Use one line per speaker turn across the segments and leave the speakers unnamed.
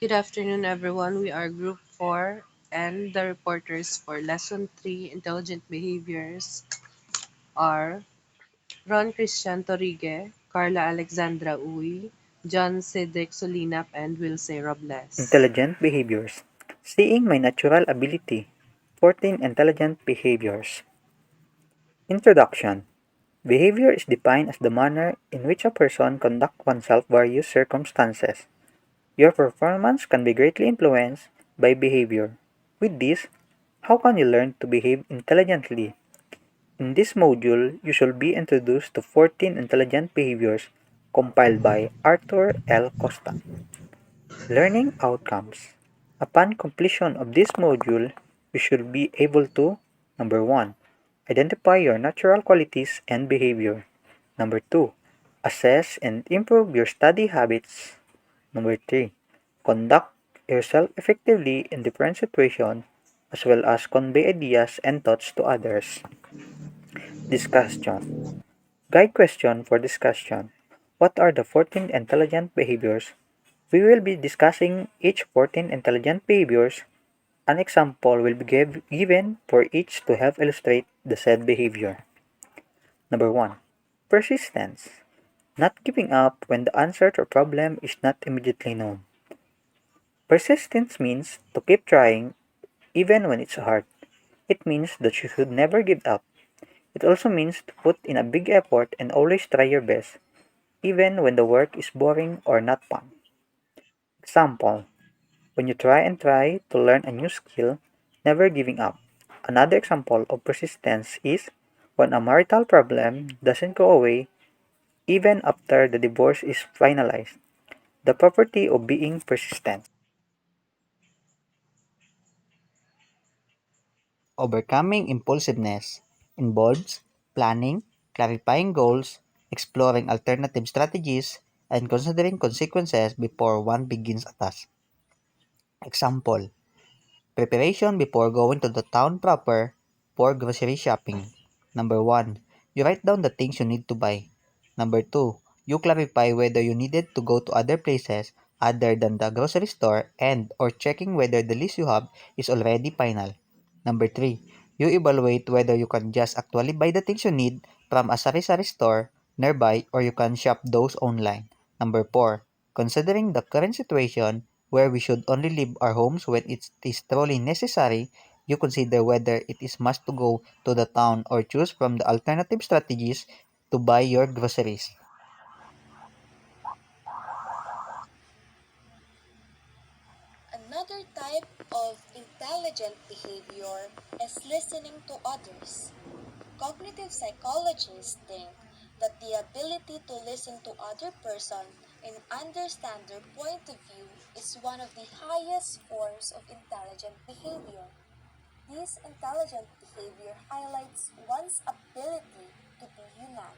Good afternoon, everyone. We are Group 4 and the reporters for Lesson 3 Intelligent Behaviors are Ron Christian Torrigue, Carla Alexandra Uy, John Cedric Solinap, and Wilsey Robles.
Intelligent behaviors. Seeing my natural ability. 14 intelligent behaviors. Introduction. Behavior is defined as the manner in which a person conducts oneself various circumstances. Your performance can be greatly influenced by behavior. With this, how can you learn to behave intelligently? In this module, you shall be introduced to 14 intelligent behaviors compiled by Arthur L. Costa. Learning outcomes. Upon completion of this module, you should be able to number 1. Identify your natural qualities and behavior. Number 2. Assess and improve your study habits. Number 3. Conduct yourself effectively in different situations as well as convey ideas and thoughts to others. Discussion. Guide question for discussion. What are the 14 intelligent behaviors? We will be discussing each 14 intelligent behaviors. An example will be given for each to help illustrate the said behavior. Number 1. Persistence. Not giving up when the answer to a problem is not immediately known. Persistence means to keep trying even when it's hard. It means that you should never give up. It also means to put in a big effort and always try your best, even when the work is boring or not fun. Example. When you try to learn a new skill, never giving up. Another example of persistence is when a marital problem doesn't go away even after the divorce is finalized. The property of being persistent. Overcoming impulsiveness involves planning, clarifying goals, exploring alternative strategies, and considering consequences before one begins a task. Example. Preparation before going to the town proper for grocery shopping. Number 1. You write down the things you need to buy. Number 2. You clarify whether you needed to go to other places other than the grocery store and or checking whether the list you have is already final. Number 3. You evaluate whether you can just actually buy the things you need from a sari-sari store nearby or you can shop those online. Number 4. Considering the current situation, where we should only leave our homes when it is truly necessary, you consider whether it is must to go to the town or choose from the alternative strategies to buy your groceries.
Another type of intelligent behavior is listening to others. Cognitive psychologists think that the ability to listen to other person and understand their point of view is one of the highest forms of intelligent behavior. This intelligent behavior highlights one's ability to be human,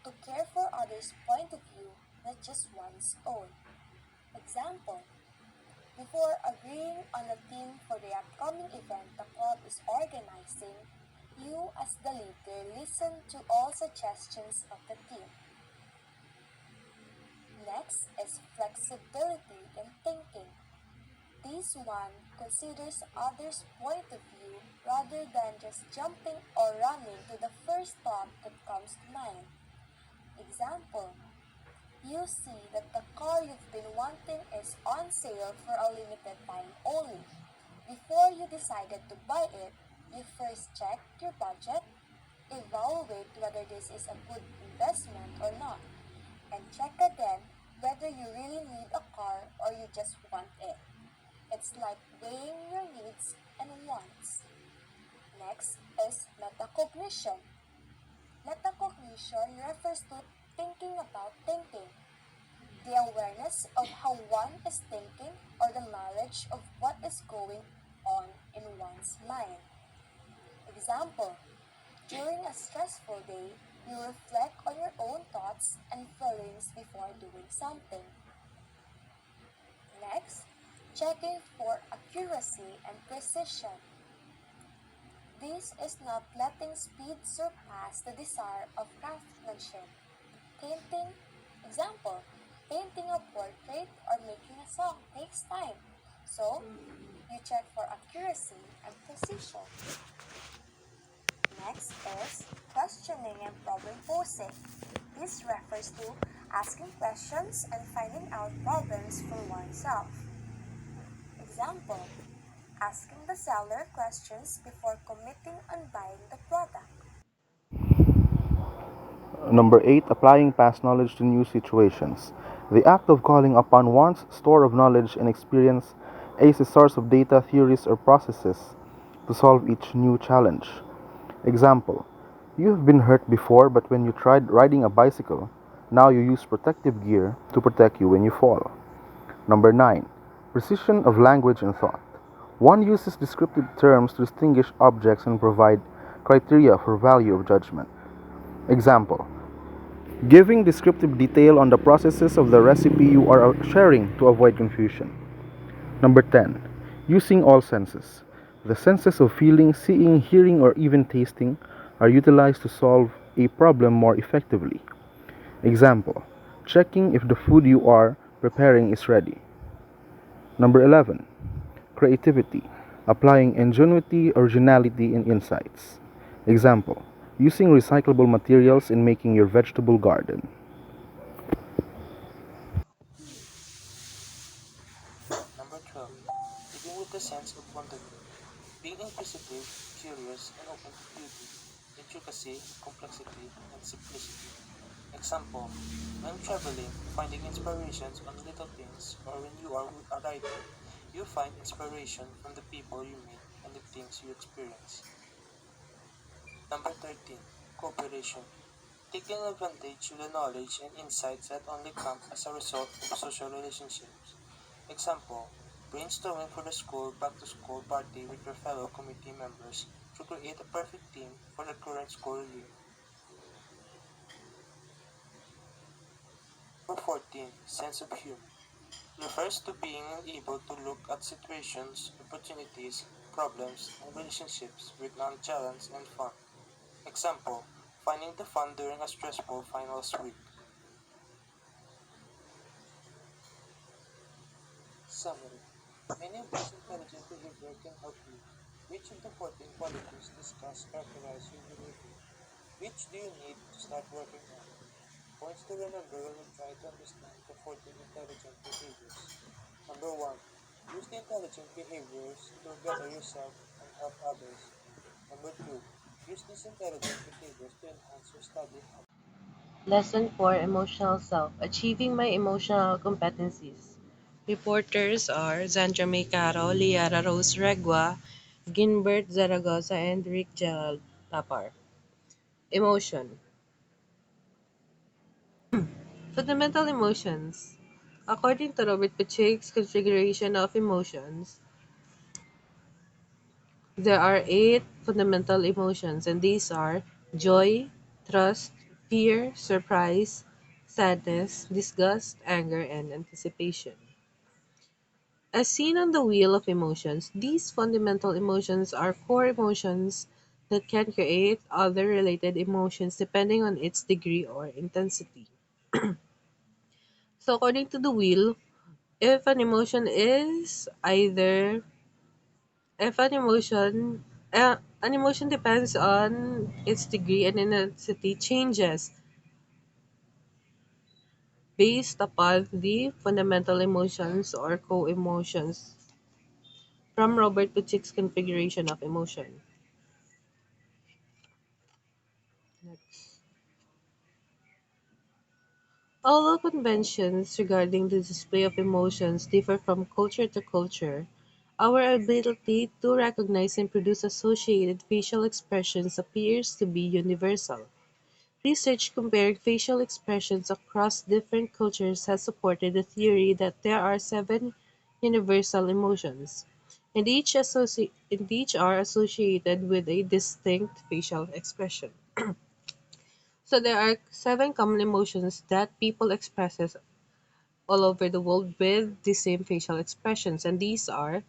to care for others' point of view, not just one's own. Example, before agreeing on a theme for the upcoming event the club is organizing, you as the leader listen to all suggestions of the team. Next is flexibility in thinking. This one considers others' point of view rather than just jumping or running to the first thought that comes to mind. Example, you see that the car you've been wanting is on sale for a limited time only. Before you decided to buy it, you first checked your budget, evaluate whether this is a good investment or not, and check again whether you really need a car or you just want it. It's like weighing your needs and wants. Next is metacognition. Metacognition refers to thinking about thinking, the awareness of how one is thinking or the knowledge of what is going on in one's mind. Example, during a stressful day, you reflect on your own thoughts and feelings before doing something. Next, checking for accuracy and precision. This is not letting speed surpass the desire of craftsmanship. Painting, example, painting a portrait or making a song, take takes time. So, you check for accuracy and precision. Next is questioning and problem posing. This refers to asking questions and finding out problems for oneself. Example, asking the seller questions before committing on buying the product.
Number 8, applying past knowledge to new situations. The act of calling upon one's store of knowledge and experience as a source of data, theories, or processes to solve each new challenge. Example, you've been hurt before, but when you tried riding a bicycle, now you use protective gear to protect you when you fall. Number 9, precision of language and thought. One uses descriptive terms to distinguish objects and provide criteria for value of judgment. Example, giving descriptive detail on the processes of the recipe you are sharing to avoid confusion. Number 10. Using all senses. The senses of feeling, seeing, hearing, or even tasting are utilized to solve a problem more effectively. Example, checking if the food you are preparing is ready. Number 11. Creativity. Applying ingenuity, originality, and insights. Example, using recyclable materials in making your vegetable garden.
Number 12. Living with a sense of wonderment. Being inquisitive, curious, and open to beauty, intricacy, complexity, and simplicity. Example, when traveling, finding inspirations on little things, or when you are a writer, you find inspiration from the people you meet and the things you experience. Number 13. Cooperation. Taking advantage of the knowledge and insights that only come as a result of social relationships. Example, brainstorming for the school back-to-school party with your fellow committee members to create a perfect team for the current school year. Number 14. Sense of humor. Refers to being able to look at situations, opportunities, problems, and relationships with nonchalance and fun. Example, finding the fun during a stressful finals week. Summary. Many of these intelligent behavior can help you. Which of the 14 qualities discussed characterize your behavior? Which do you need to start working on? Points to remember when you try to understand the 14 intelligent behaviors. Number 1. Use the intelligent behaviors to better yourself and help others. Number 2. Use these intelligent behaviors to enhance your study habits.
Lesson 4, Emotional Self, Achieving My Emotional Competencies. Reporters are ZANDRA, CARO, LIARA, REGUA, GINBERT, ZARAGOZA, and GERALD, TAPAR. Emotion. Fundamental emotions. According to Robert Pacheco's configuration of emotions, there are 8 fundamental emotions, and these are joy, trust, fear, surprise, sadness, disgust, anger, and anticipation. As seen on the wheel of emotions, these fundamental emotions are core emotions that can create other related emotions depending on its degree or intensity. So according to the wheel, if an emotion is either if an emotion depends on its degree and intensity changes based upon the fundamental emotions or co-emotions from Robert Pacheco's configuration of emotion. Next. Although conventions regarding the display of emotions differ from culture to culture, our ability to recognize and produce associated facial expressions appears to be universal. Research comparing facial expressions across different cultures has supported the theory that there are 7 universal emotions, and each are associated with a distinct facial expression. So there are 7 common emotions that people expresses all over the world with the same facial expressions, and these are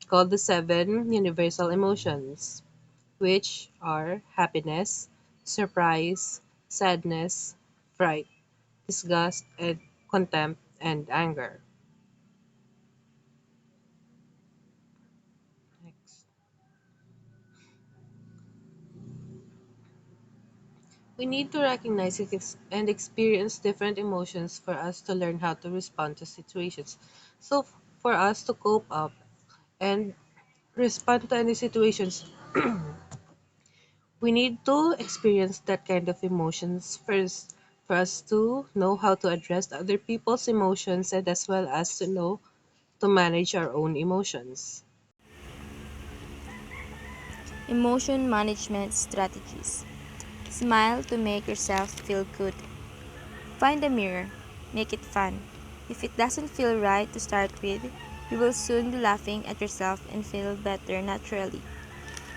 called the 7 universal emotions, which are happiness, surprise, sadness, fright, disgust, and contempt, and anger. We need to recognize and experience different emotions for us to learn how to respond to situations. So, for us to cope up and respond to any situations, we need to experience that kind of emotions first for us to know how to address other people's emotions and as well as to know to manage our own emotions.
Emotion management strategies. Smile to make yourself feel good. Find a mirror. Make it fun. If it doesn't feel right to start with, you will soon be laughing at yourself and feel better naturally.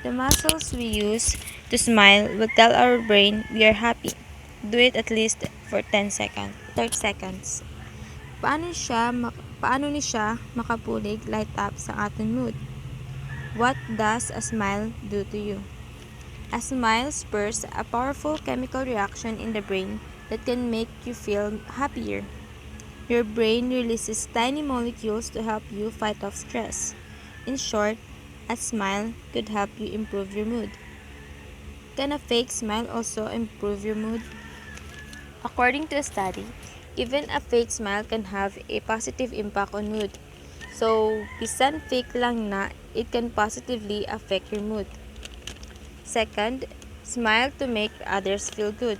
The muscles we use to smile will tell our brain we are happy. Do it at least for 10 seconds, 30 seconds. Paano ni siya makapulig light up sa ating mood? What does a smile do to you? A smile spurs a powerful chemical reaction in the brain that can make you feel happier. Your brain releases tiny molecules to help you fight off stress. In short, a smile could help you improve your mood. Can a fake smile also improve your mood? According to a study, even a fake smile can have a positive impact on mood. So, bisan fake lang na, it can positively affect your mood. Second, smile to make others feel good.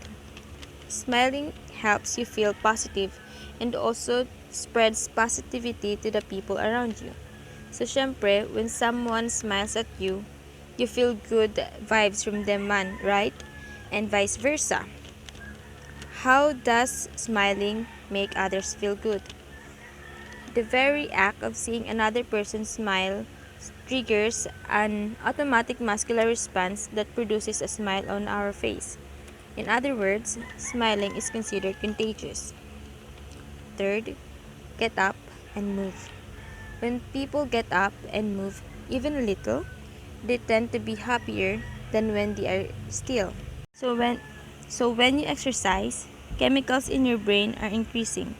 Smiling helps you feel positive and also spreads positivity to the people around you. So, syempre, when someone smiles at you, you feel good vibes from them man, right? And vice versa. How does smiling make others feel good? The very act of seeing another person smile triggers an automatic muscular response that produces a smile on our face. In other words, smiling is considered contagious. Third, get up and move. When people get up and move even a little, they tend to be happier than when they are still. So when so when you exercise, chemicals in your brain are increasing.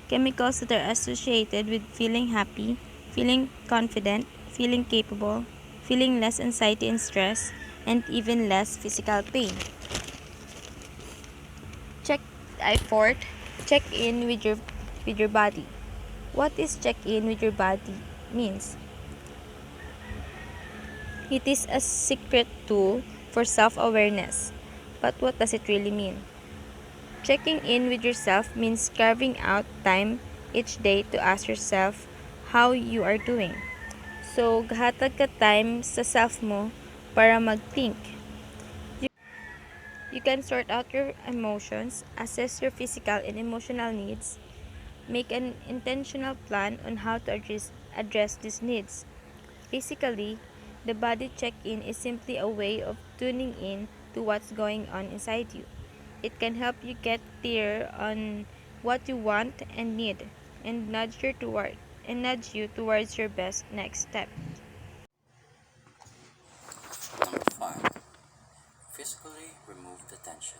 Chemicals that are associated with feeling happy, feeling confident, feeling capable, feeling less anxiety and stress, and even less physical pain. Check fourth, check in with your body. What is check in with your body means? It is a secret tool for self-awareness. But what does it really mean? Checking in with yourself means carving out time each day to ask yourself how you are doing. So, gahatag ka time sa self mo para mag-think. You can sort out your emotions, assess your physical and emotional needs, make an intentional plan on how to address these needs. Basically, the body check-in is simply a way of tuning in to what's going on inside you. It can help you get clear on what you want and need and nudge you towards your best next step.
Number 5. Physically remove the tension.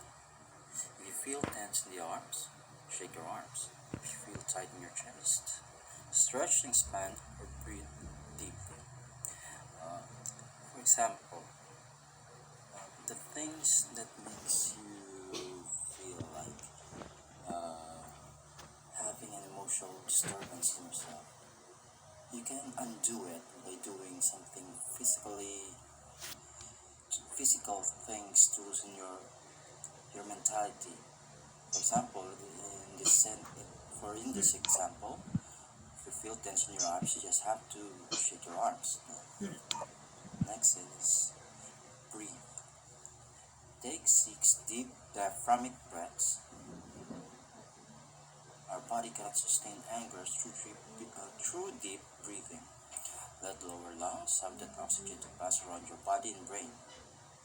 If you feel tense in the arms, shake your arms. If you feel tight in your chest, stretch and expand or breathe deeply. For example, the things that makes you feel like having an emotional disturbance in yourself, you can undo it by doing something physical things to loosen your mentality. For example, in this example, if you feel tension in your arms, you just have to shake your arms. Next is breathe. Take 6 deep diaphragmatic breaths. Our body cannot sustain anger through deep breathing. Let lower lungs have that oxygen to pass around your body and brain.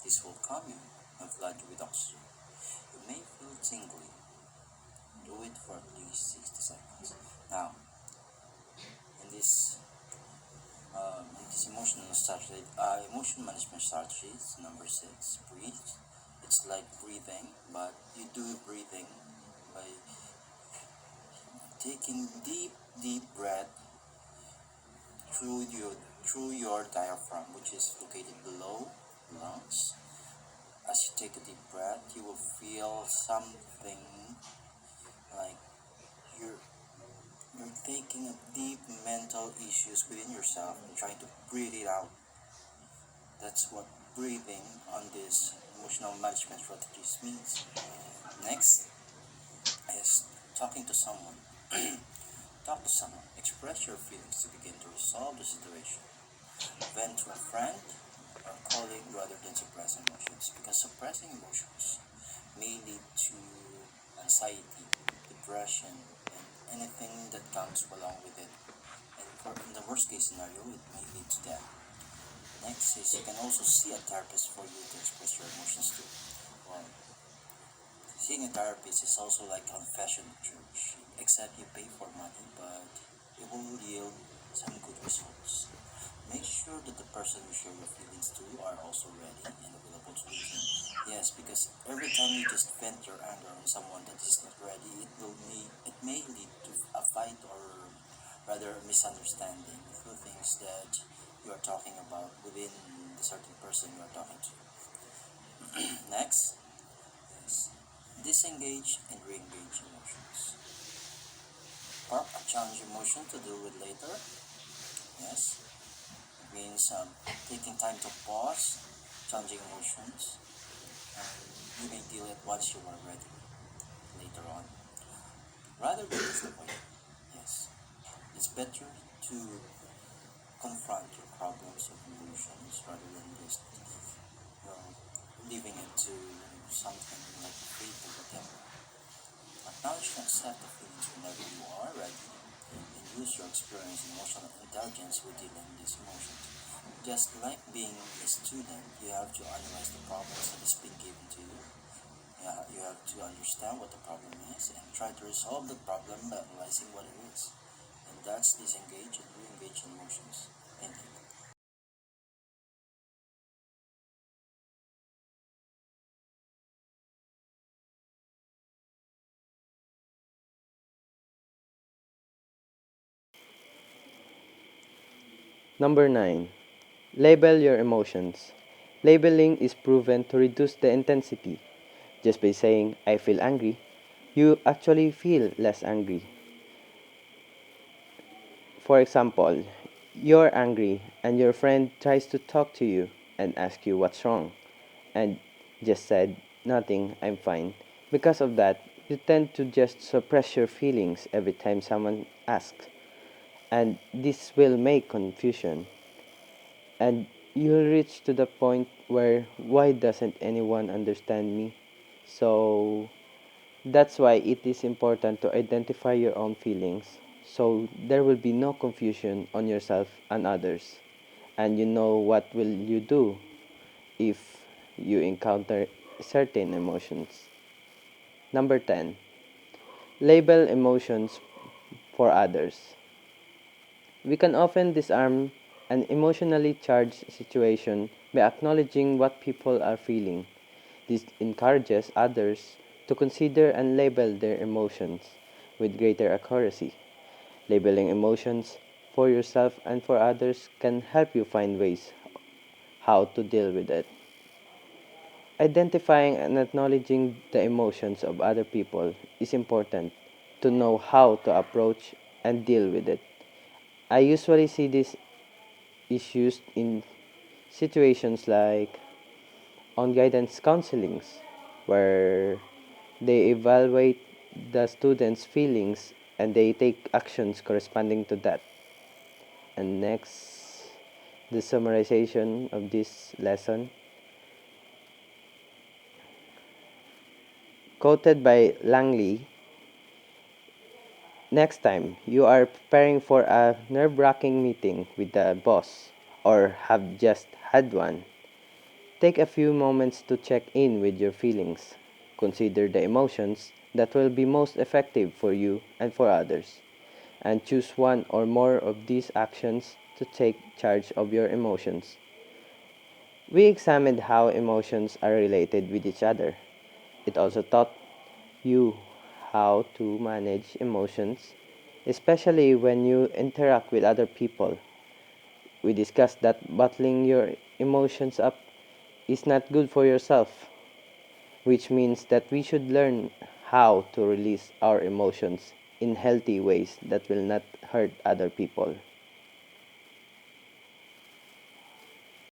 This will calm you and flood you with oxygen. You may feel tingly. Do it for at least 60 seconds. Now, in this emotion management strategies, number 6, breathe. It's like breathing, but you do breathing by taking deep breath through your diaphragm, which is located below lungs,
As you take a deep breath, you will feel something like you're you're taking a deep mental issues within yourself and trying to breathe it out. That's what breathing on this emotional management strategies means. Next is talking to someone. Talk to someone. Express your feelings to begin to resolve the situation. Vent to a friend or colleague rather than suppress emotions, because suppressing emotions may lead to anxiety, depression, and anything that comes along with it. And in the worst case scenario, it may lead to death. Next is you can also see a therapist for you to express your emotions to. Well, seeing a therapist is also like confession church, except you pay for money, but it will yield some good results. Make sure that the person you share your feelings to are also ready and available to listen. Yes, because every time you just vent your anger on someone that is not ready, it may lead to a fight or rather a misunderstanding through things that you are talking about within the certain person you are talking to. Next is disengage and re-engage emotions. Park a challenge emotion to deal with later. Yes, it means taking time to pause challenging emotions, and you may deal it once you are ready later on, rather than just avoid it. Yes, it's better to confront your problems of emotions rather than just leaving it to something like fate or whatever. Acknowledge and accept the feelings whenever you are ready, and use your experience and emotional intelligence with dealing with these emotions. Just like being a student, you have to analyze the problems that is being given to you. Yeah, you have to understand what the problem is and try to resolve the problem by analyzing what it is. And that's disengage and re-engage emotions. Thank you.
Number 9. Label your emotions. Labeling is proven to reduce the intensity. Just by saying, I feel angry, you actually feel less angry. For example, you're angry and your friend tries to talk to you and ask you what's wrong, and just said, nothing, I'm fine. Because of that, you tend to just suppress your feelings every time someone asks, and this will make confusion. And you'll reach to the point where why doesn't anyone understand me? So that's why it is important to identify your own feelings so there will be no confusion on yourself and others, and you know what will you do if you encounter certain emotions. Number 10. Label emotions for others. We can often disarm an emotionally charged situation by acknowledging what people are feeling. This encourages others to consider and label their emotions with greater accuracy. Labeling emotions for yourself and for others can help you find ways how to deal with it. Identifying and acknowledging the emotions of other people is important to know how to approach and deal with it. I usually see these issues in situations like on guidance counselings, where they evaluate the students' feelings and they take actions corresponding to that. And next, the summarization of this lesson, quoted by Langley. Next time you are preparing for a nerve-wracking meeting with the boss or have just had one, take a few moments to check in with your feelings. Consider the emotions that will be most effective for you and for others, and choose one or more of these actions to take charge of your emotions. We examined how emotions are related with each other. It also taught you how to manage emotions, especially when you interact with other people. We discussed that bottling your emotions up is not good for yourself. which means that we should learn how to release our emotions in healthy ways that will not hurt other people.